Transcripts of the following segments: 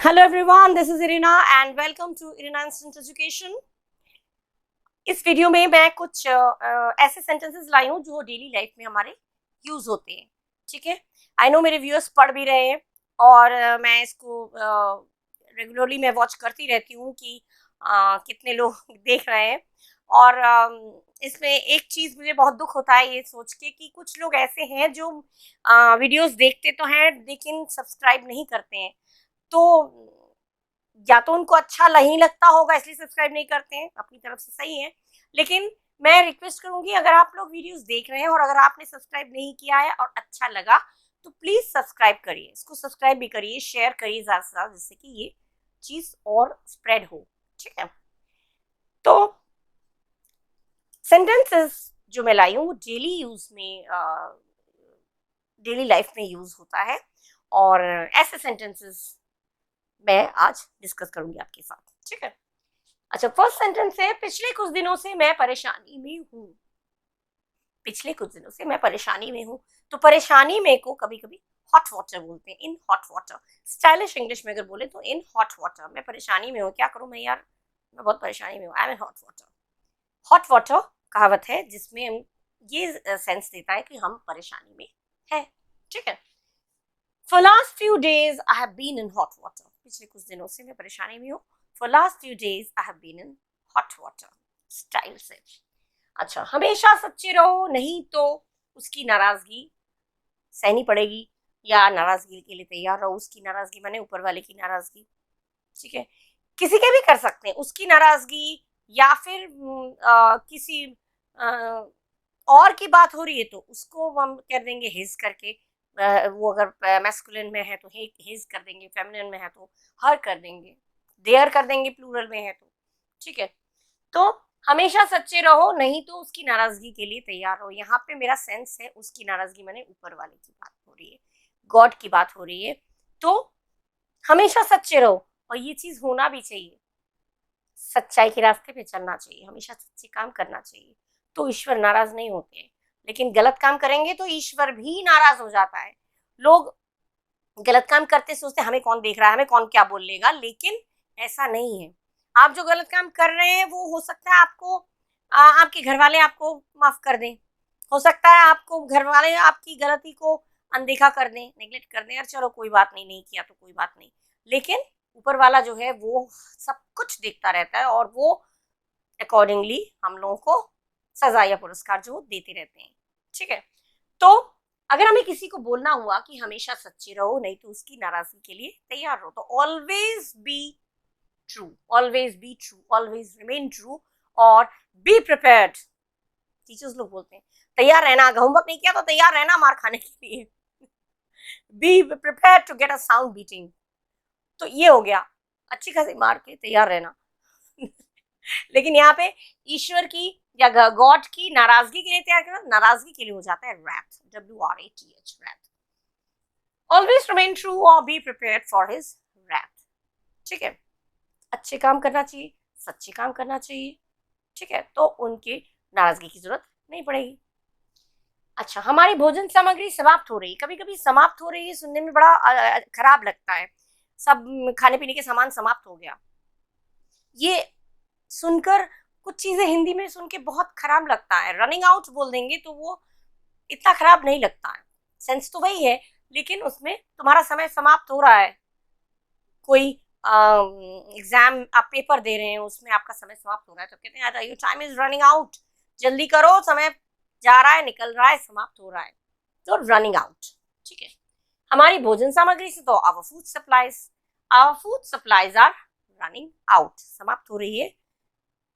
Hello everyone, this is Irina and welcome to Irina instant education. इस video में मैं कुछ ऐसे सेंटेंसेस लाई हूँ जो डेली लाइफ में हमारे यूज होते हैं। ठीक है, आई नो मेरे व्यूअर्स पढ़ भी रहे हैं और मैं इसको रेगुलरली मैं वॉच करती रहती हूँ कि कितने लोग देख रहे हैं। और इसमें एक चीज़ मुझे बहुत दुख होता है ये सोच के कि कुछ लोग ऐसे हैं जो वीडियोस देखते तो हैं लेकिन सब्सक्राइब नहीं करते हैं। तो या तो उनको अच्छा नहीं लगता होगा इसलिए सब्सक्राइब नहीं करते हैं, अपनी तरफ से सही है। लेकिन मैं रिक्वेस्ट करूंगी, अगर आप लोग वीडियोस देख रहे हैं और अगर आपने सब्सक्राइब नहीं किया है और अच्छा लगा तो प्लीज सब्सक्राइब करिए, इसको सब्सक्राइब भी करिए, शेयर करिए ज्यादा से ज्यादा, जिससे कि ये चीज और स्प्रेड हो। ठीक है, तो सेंटेंसेस जो मैं लाई हूँ वो डेली यूज में, डेली लाइफ में यूज होता है और ऐसे सेंटेंसेस मैं आज डिस्कस करूंगी आपके साथ। ठीक है, अच्छा, फर्स्ट सेंटेंस है, पिछले कुछ दिनों से मैं परेशानी में हूँ। पिछले कुछ दिनों से मैं परेशानी में हूँ। तो परेशानी में को कभी कभी हॉट वाटर बोलते हैं, इन हॉट वाटर। स्टाइलिश इंग्लिश में अगर बोले तो इन हॉट वाटर, मैं परेशानी में हूँ, क्या करूँ मैं यार, मैं बहुत परेशानी में हूँ, I am in hot water. Hot water कहावत है जिसमें हम ये सेंस देता है कि हम परेशानी में है। ठीक है, For last few days I have been in hot water. पिछले कुछ दिनों से मैं परेशानी में हूँ। For last few days I have been in hot water. Style से। अच्छा, हमेशा सच्चे रहो, नहीं तो उसकी नाराजगी सहनी पड़ेगी, या नाराजगी के लिए तैयार रहो। उसकी नाराजगी माने ऊपर वाले की नाराजगी। ठीक है, किसी के भी कर सकते हैं उसकी नाराजगी, या फिर किसी और की बात हो रही है तो उसको हम कर देंगे हिज करके। वो अगर मैस्कुलिन में है तो हिज कर देंगे, फेमिनिन में है तो हर कर देंगे, देयर कर देंगे प्लूरल में है तो। ठीक है, तो हमेशा सच्चे रहो, नहीं तो उसकी नाराजगी के लिए तैयार हो। यहाँ पे मेरा सेंस है उसकी नाराजगी माने ऊपर वाले की बात हो रही है, गॉड की बात हो रही है। तो हमेशा सच्चे रहो, और ये चीज होना भी चाहिए, सच्चाई के रास्ते पे चलना चाहिए, हमेशा सच्चे काम करना चाहिए, तो ईश्वर नाराज नहीं होते। लेकिन गलत काम करेंगे तो ईश्वर भी नाराज हो जाता है। लोग गलत काम करते सोचते हमें कौन देख रहा है, हमें कौन क्या बोल लेगा, लेकिन ऐसा नहीं है। आप जो गलत काम कर रहे हैं वो हो सकता है आपको आपके घर वाले आपको माफ कर दें, हो सकता है आपको घर वाले आपकी गलती को अनदेखा कर दें, नेग्लेक्ट कर दें, यार चलो कोई बात नहीं, नहीं किया तो कोई बात नहीं। लेकिन ऊपर वाला जो है वो सब कुछ देखता रहता है और वो अकॉर्डिंगली हम लोगों को सजा या पुरस्कार जो देते रहते हैं। ठीक है, तो अगर हमें किसी को बोलना हुआ कि हमेशा सच्चे रहो, नहीं तो उसकी नाराजगी के लिए तैयार रहो, तो always be true, always be true, always remain true, और बी प्रिपेयर्ड। टीचर्स लोग बोलते हैं तैयार रहना, होमवर्क नहीं किया तो तैयार रहना मार खाने के लिए। Be prepared to get a sound beating. तो ये हो गया, अच्छी खासी मार के तैयार रहना। लेकिन यहाँ पे ईश्वर की या गॉड की नाराजगी के लिए तैयार करना, नाराजगी के लिए हो जाता है wrath, WRATH, wrath. Always remain true और be prepared for his wrath. ठीक है, अच्छे काम करना चाहिए, सच्चे काम करना चाहिए। ठीक है, तो उनकी नाराजगी की जरूरत नहीं पड़ेगी। अच्छा, हमारी भोजन सामग्री समाप्त हो रही है। कभी कभी समाप्त हो रही है सुनने में बड़ा खराब लगता है, सब खाने पीने के सामान समाप्त हो गया, ये सुनकर कुछ चीजें हिंदी में सुन के बहुत खराब लगता है। रनिंग आउट बोल देंगे तो वो इतना खराब नहीं लगता है, सेंस तो वही है, लेकिन उसमें तुम्हारा समय समाप्त हो रहा है। कोई एग्जाम आप पेपर दे रहे हैं, उसमें आपका समय समाप्त हो रहा है तो कहते हैं your time is running out, जल्दी करो, समय जा रहा है, निकल रहा है, समाप्त हो रहा है, तो रनिंग आउट। ठीक है, हमारी भोजन सामग्री से तो our food supplies are running out, समाप्त हो रही है,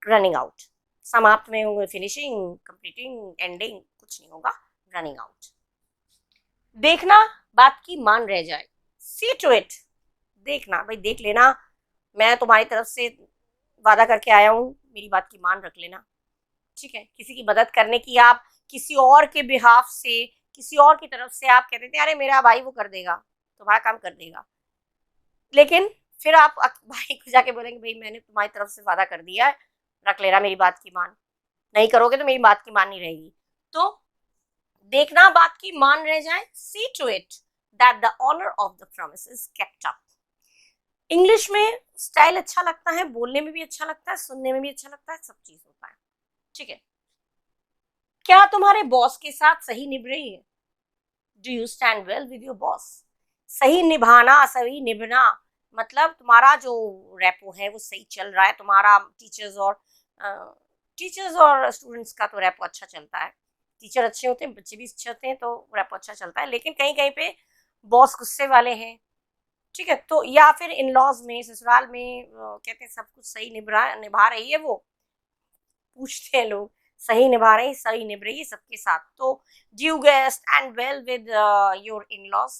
रनिंग आउट। समाप्त में होंगे फिनिशिंग, कंप्लीटिंग, एंडिंग, कुछ नहीं होगा, रनिंग आउट। देखना बात की मान रह जाए, सी टू इट। देखना भाई, देख लेना, मैं तुम्हारी तरफ से वादा करके आया हूँ, मेरी बात की मान रख लेना। ठीक है, किसी की मदद करने की आप किसी और के बिहाफ से, किसी और की तरफ से आप कहते थे अरे मेरा भाई वो कर देगा, तुम्हारा काम कर देगा, लेकिन फिर आप भाई को जाके बोलेंगे भाई मैंने तुम्हारी तरफ से वादा कर दिया है, रख लेना मेरी बात की मान, नहीं करोगे तो मेरी बात की मान नहीं रहेगी। तो देखना बात की मान रह जाए, see to it that the honour of the promise is kept up. English में स्टाइल अच्छा लगता है, बोलने में भी अच्छा लगता है, सुनने में भी अच्छा लगता है, सब चीज होता है। ठीक है, क्या तुम्हारे बॉस के साथ सही निभ रही है? Do you stand well with your boss? सही निभाना, सही निभना मतलब तुम्हारा जो रेपो है वो सही चल रहा है, तुम्हारा टीचर्स और स्टूडेंट्स का तो रेपो अच्छा चलता है। टीचर अच्छे होते हैं, बच्चे भी अच्छे होते हैं, तो रेपो अच्छा चलता है। लेकिन कहीं कहीं पे बॉस गुस्से वाले हैं, ठीक है, तो या फिर इन लॉज में, ससुराल में कहते हैं सब कुछ सही निभा रही है वो, पूछते हैं लोग सही निभा रही, सही निभ रही है सबके साथ, तो do guest and well with your in-laws,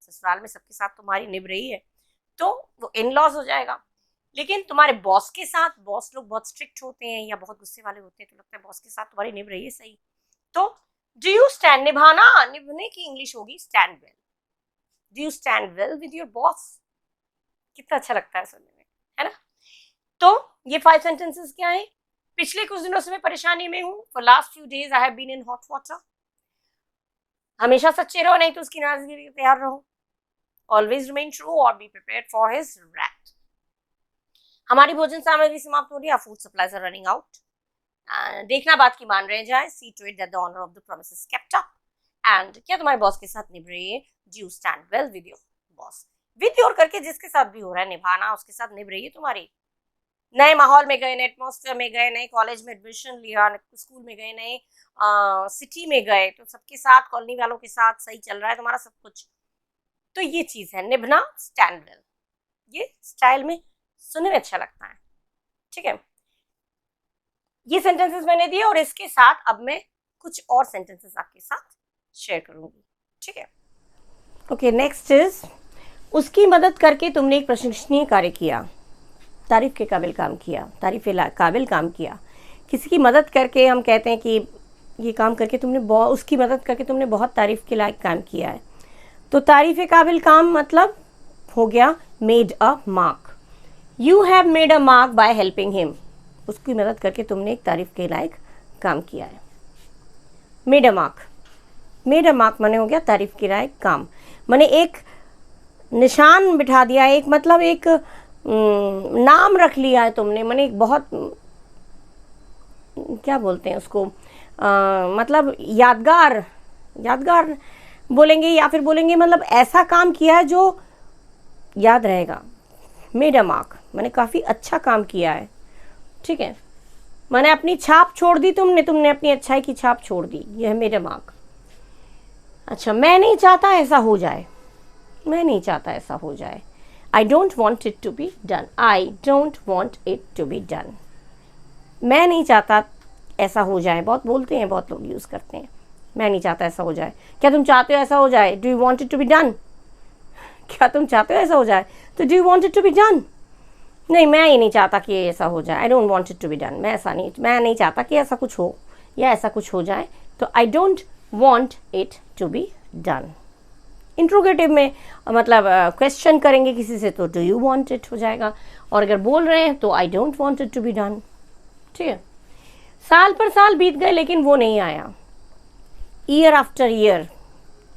ससुराल में सबके साथ तुम्हारी निभ रही है, तो वो इन लॉज हो जाएगा। लेकिन तुम्हारे बॉस के साथ, बॉस लोग बहुत स्ट्रिक्ट होते हैं या बहुत गुस्से वाले होते हैं, तो लगता है बॉस के साथ तुम्हारी निभ रही है सही, तो डू यू स्टैंड, निभाना, निभने की इंग्लिश होगी stand well. Do you stand well with your boss? कितना अच्छा लगता है सुनने में, है ना? तो ये 5 सेंटेंसेस क्या है? पिछले कुछ दिनों से मैं परेशानी में हूँ, for last few days I have been in hot water. हमेशा सच्चे रहो, नहीं तो उसकी नाराजगी के तैयार रहो। ऑलवेज रिमेन ट्रू और be prepared for his wrath. हमारी भोजन सामग्री समाप्त हो रही है, food supplies are running out. देखना बात की मान रह जाए, see to it that the honour of the promise is kept up. And क्या तुम्हारे बॉस के साथ निभ रही है? Do you stand well with your boss? With your करके जिसके साथ भी हो रहा है निभाना, उसके साथ निभ रही है तुम्हारी। नए माहौल में गए, नए एटमॉस्फेयर में गए, नए कॉलेज में एडमिशन लिया, स्कूल में गए, नए सिटी में गए, तो सबके साथ, कॉलोनी वालों के साथ सही चल रहा है तुम्हारा सब कुछ, तो ये चीज है निभना, स्टैंड वेल। ये स्टाइल में सुनने में अच्छा लगता है। ठीक है, ये सेंटेंसेस मैंने दिए और इसके साथ अब मैं कुछ और सेंटेंसेस आपके साथ शेयर करूंगी। ठीक है, ओके, नेक्स्ट इज, उसकी मदद करके तुमने एक प्रशंसनीय कार्य किया, तारीफ के काबिल काम किया, तारीफ के काबिल काम किया। किसी की मदद करके हम कहते हैं कि ये काम करके तुमने उसकी मदद करके तुमने बहुत तारीफ के लायक काम किया है, तो तारीफ के काबिल काम मतलब हो गया made a mark. You have made a mark by helping him, उसकी मदद करके तुमने एक तारीफ के लायक काम किया है। Made a mark, made a mark माने हो गया तारीफ के लायक काम, माने एक निशान बिठा दिया, एक मतलब एक नाम रख लिया है तुमने, माने एक बहुत, क्या बोलते हैं उसको, मतलब यादगार, यादगार बोलेंगे या फिर बोलेंगे मतलब ऐसा काम किया है जो याद रहेगा। मेड अ मार्क मैंने काफ़ी अच्छा काम किया है। ठीक है, मैंने अपनी छाप छोड़ दी, तुमने अपनी अच्छाई की छाप छोड़ दी, यह है मेड अ मार्क। अच्छा, मैं नहीं चाहता ऐसा हो जाए, मैं नहीं चाहता ऐसा हो जाए। I don't want it to be done, I don't want it to be done, मैं नहीं चाहता ऐसा हो जाए, बहुत बोलते हैं, बहुत लोग यूज़ करते हैं, मैं नहीं चाहता ऐसा हो जाए। क्या तुम चाहते हो ऐसा हो जाए? Do you want it to be done? क्या तुम चाहते हो ऐसा हो जाए? तो do you want it to be done? नहीं, मैं ये नहीं चाहता कि ऐसा हो जाए, I don't want it to be done, मैं नहीं चाहता कि ऐसा कुछ हो या ऐसा कुछ हो जाए, तो I don't want it to be done. Interrogative में मतलब क्वेश्चन करेंगे किसी से तो डू यू वॉन्ट इट हो जाएगा, और अगर बोल रहे हैं तो I don't want it to be done. ठीक है, साल पर साल बीत गए लेकिन वो नहीं आया, ईयर आफ्टर ईयर,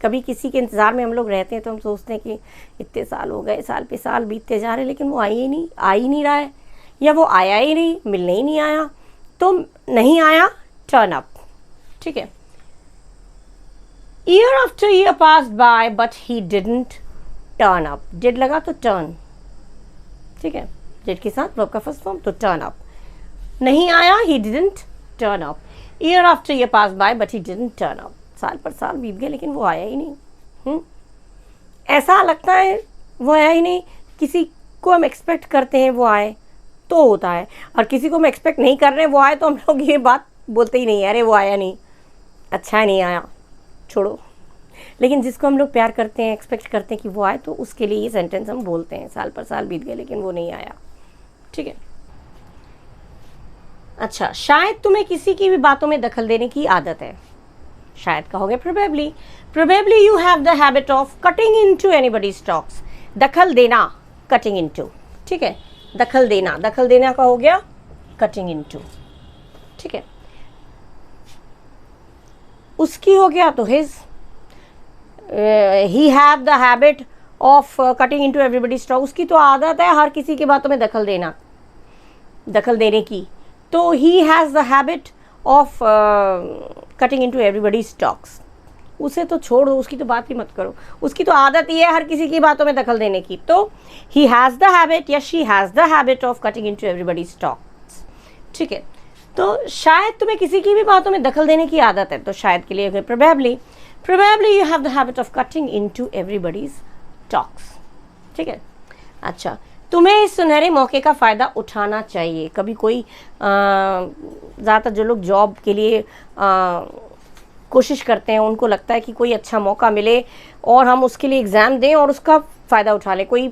कभी किसी के इंतज़ार में हम लोग रहते हैं तो हम सोचते हैं कि इतने साल हो गए, साल पे साल बीतते जा रहे हैं लेकिन वो आ ही नहीं रहा है, या वो आया ही नहीं, मिलने ही नहीं आया, तो नहीं आया, टर्न अप। ठीक है, year after year pass by but he didn't turn up, did लगा तो टर्न, ठीक है, डिड के साथ वर्ब का फर्स्ट फॉर्म, तो टर्न अप, नहीं आया, he didn't turn up. Year after year pass by but he didn't turn up, साल पर साल बीत गए लेकिन वो आया ही नहीं। ऐसा लगता है वो आया ही नहीं, किसी को हम एक्सपेक्ट करते हैं वो आए तो होता है, और किसी को हम एक्सपेक्ट नहीं कर रहे वो आए तो हम लोग ये बात बोलते ही नहीं, अरे वो आया नहीं, अच्छा नहीं आया, छोड़ो। लेकिन जिसको हम लोग प्यार करते हैं, एक्सपेक्ट करते हैं कि वो आए, तो उसके लिए ये सेंटेंस हम बोलते हैं, साल पर साल बीत गए लेकिन वो नहीं आया। ठीक है, अच्छा, शायद तुम्हें किसी की भी बातों में दखल देने की आदत है, शायद कहोगे probably, probably you have the habit of cutting into anybody's talks, दखल देना, कटिंग इनटू। ठीक है, दखल देना का हो गया कटिंग इनटू। ठीक है, उसकी हो गया तो his, he have the habit of cutting into everybody's talk, उसकी तो आदत है हर किसी की बातों में दखल देने की। तो he has the habit of cutting into everybody's talks, उसे तो छोड़ दो, उसकी तो बात ही मत करो, उसकी तो आदत ही है हर किसी की बातों में दखल देने की। तो ही हैज़ द हैबिट या she has the habit of cutting into everybody's talks. ठीक है, तो शायद तुम्हें किसी की भी बातों में दखल देने की आदत है, तो शायद के लिए probably you have the habit of cutting into everybody's talks। ठीक है, अच्छा, तुम्हें इस सुनहरे मौके का फ़ायदा उठाना चाहिए। कभी कोई ज़्यादातर जो लोग जॉब के लिए कोशिश करते हैं, उनको लगता है कि कोई अच्छा मौका मिले और हम उसके लिए एग्ज़ाम दें और उसका फ़ायदा उठा लें। कोई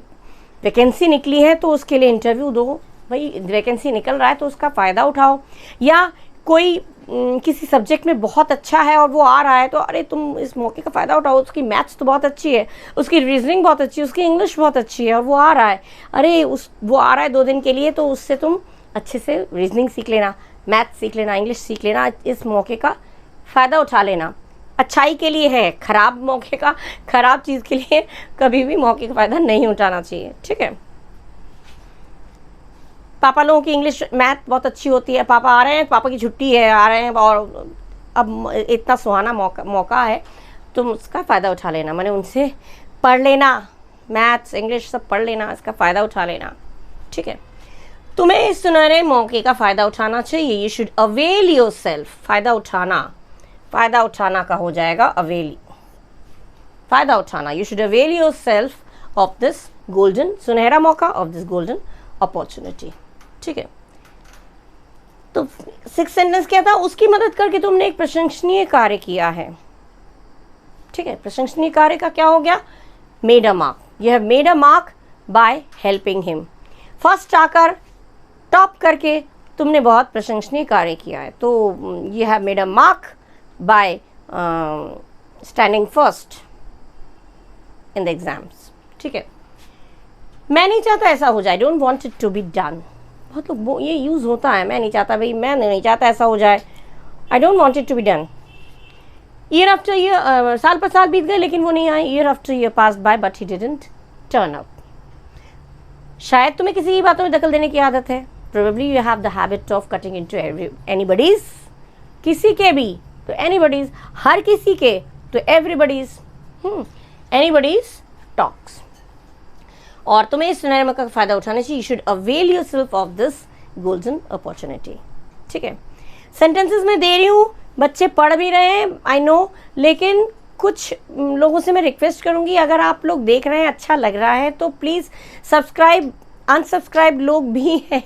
वैकेंसी निकली है तो उसके लिए इंटरव्यू दो, भाई वैकेंसी निकल रहा है तो उसका फ़ायदा उठाओ। या कोई किसी सब्जेक्ट में बहुत अच्छा है और वो आ रहा है तो अरे तुम इस मौके का फ़ायदा उठाओ, उसकी मैथ्स तो बहुत अच्छी है, उसकी रीजनिंग बहुत अच्छी है, उसकी इंग्लिश बहुत अच्छी है और वो आ रहा है, अरे वो आ रहा है 2 दिन के लिए, तो उससे तुम अच्छे से रीजनिंग सीख लेना, मैथ्स सीख लेना, इंग्लिश सीख लेना, इस मौके का फ़ायदा उठा लेना। अच्छाई के लिए है, ख़राब चीज़ के लिए कभी भी मौके का फ़ायदा नहीं उठाना चाहिए। ठीक है, पापा लोगों की इंग्लिश मैथ बहुत अच्छी होती है, पापा आ रहे हैं, पापा की छुट्टी है, आ रहे हैं और अब इतना सुहाना मौका है, तुम उसका फ़ायदा उठा लेना, मैंने उनसे पढ़ लेना, मैथ्स इंग्लिश सब पढ़ लेना, इसका फ़ायदा उठा लेना। ठीक है, तुम्हें इस सुनहरे मौके का फ़ायदा उठाना चाहिए। You should avail your self, फ़ायदा उठाना का हो जाएगा अवेल, फ़ायदा उठाना। You should avail your self of this golden, सुनहरा मौका, ऑफ दिस गोल्डन अपॉर्चुनिटी। ठीक है, तो 6th सेंटेंस क्या था, उसकी मदद करके तुमने एक प्रशंसनीय कार्य किया है। ठीक है, प्रशंसनीय कार्य का क्या हो गया, made a mark, you have made a mark by helping him. First आकर टॉप करके तुमने बहुत प्रशंसनीय कार्य किया है, तो you have made a mark by standing first in the exams. ठीक है, मैं नहीं चाहता ऐसा हो जाए, don't want it to be done, बहुत लोग ये यूज़ होता है, मैं नहीं चाहता, भाई मैं नहीं चाहता ऐसा हो जाए, I don't want it to be done. Year after year, साल पर साल बीत गए लेकिन वो नहीं आए, year after year pass by but he didn't turn up. शायद तुम्हें किसी की बातों में दखल देने की आदत है, probably you have the habit of cutting into anybody's, किसी के भी तो एनीबॉडीज, हर किसी के तो एवरीबॉडीज, एनीबॉडीज टॉक्स। और तुम्हें इस सुनहरे मौके का फ़ायदा उठाना चाहिए। You should avail yourself of this golden opportunity. ठीक है, सेंटेंसेस में दे रही हूँ, बच्चे पढ़ भी रहे हैं आई नो, लेकिन कुछ लोगों से मैं रिक्वेस्ट करूँगी, अगर आप लोग देख रहे हैं अच्छा लग रहा है तो प्लीज़ सब्सक्राइब, अनसब्सक्राइब लोग भी हैं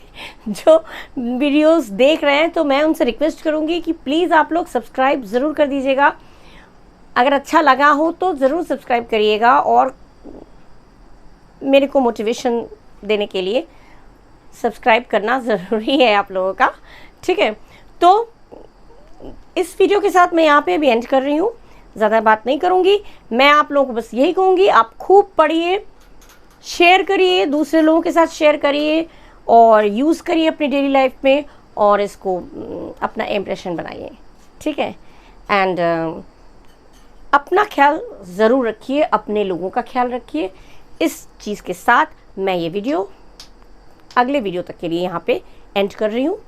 जो वीडियोस देख रहे हैं, तो मैं उनसे रिक्वेस्ट करूँगी कि प्लीज़ आप लोग सब्सक्राइब ज़रूर कर दीजिएगा, अगर अच्छा लगा हो तो ज़रूर सब्सक्राइब करिएगा, और मेरे को मोटिवेशन देने के लिए सब्सक्राइब करना ज़रूरी है आप लोगों का। ठीक है, तो इस वीडियो के साथ मैं यहाँ पे भी एंड कर रही हूँ, ज़्यादा बात नहीं करूँगी। मैं आप लोगों को बस यही कहूँगी, आप खूब पढ़िए, शेयर करिए, दूसरे लोगों के साथ शेयर करिए और यूज़ करिए अपनी डेली लाइफ में, और इसको अपना इम्प्रेशन बनाइए। ठीक है, एंड अपना ख्याल ज़रूर रखिए, अपने लोगों का ख्याल रखिए। इस चीज़ के साथ मैं ये वीडियो अगले वीडियो तक के लिए यहाँ पे एंड कर रही हूँ।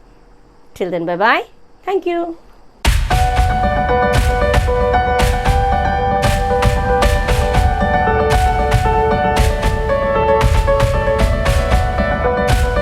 Till then bye bye, thank you.